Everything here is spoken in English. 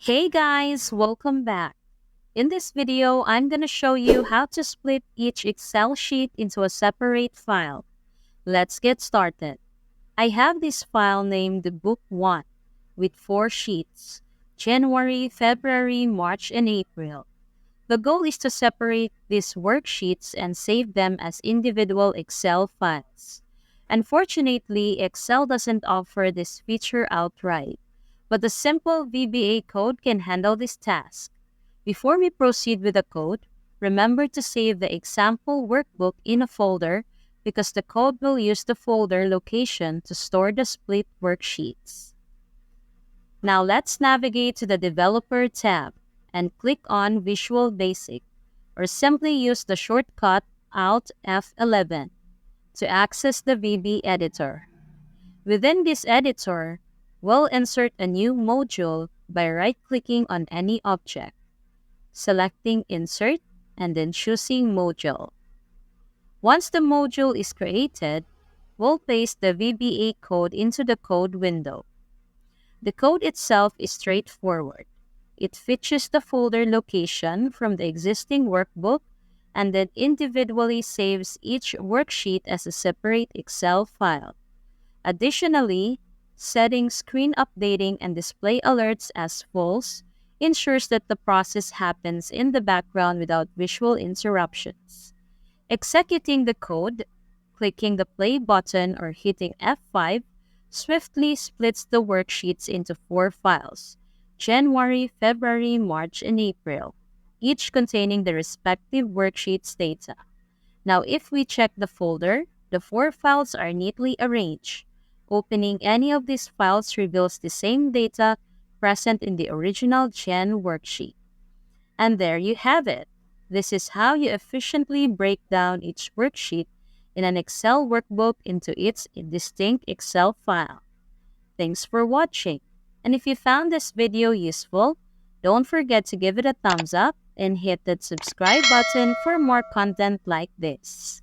Hey guys, welcome back. In this video, I'm going to show you how to split each Excel sheet into a separate file. Let's get started. I have this file named Book 1 with 4 sheets: January, February, March, and April. The goal is to separate these worksheets and save them as individual Excel files. Unfortunately, Excel doesn't offer this feature outright, but the simple VBA code can handle this task. Before we proceed with the code, remember to save the example workbook in a folder because the code will use the folder location to store the split worksheets. Now let's navigate to the Developer tab and click on Visual Basic, or simply use the shortcut Alt F11 to access the VB editor. Within this editor, we'll insert a new module by right-clicking on any object, selecting Insert, and then choosing Module. Once the module is created, we'll paste the VBA code into the code window. The code itself is straightforward. It fetches the folder location from the existing workbook and then individually saves each worksheet as a separate Excel file. Additionally, setting screen updating and display alerts as false ensures that the process happens in the background without visual interruptions. Executing the code, clicking the play button or hitting F5 swiftly splits the worksheets into 4 files: January, February, March, and April, each containing the respective worksheets data. Now, if we check the folder, the 4 files are neatly arranged. Opening any of these files reveals the same data present in the original Gen worksheet. And there you have it. This is how you efficiently break down each worksheet in an Excel workbook into its distinct Excel file. Thanks for watching. And if you found this video useful, don't forget to give it a thumbs up and hit that subscribe button for more content like this.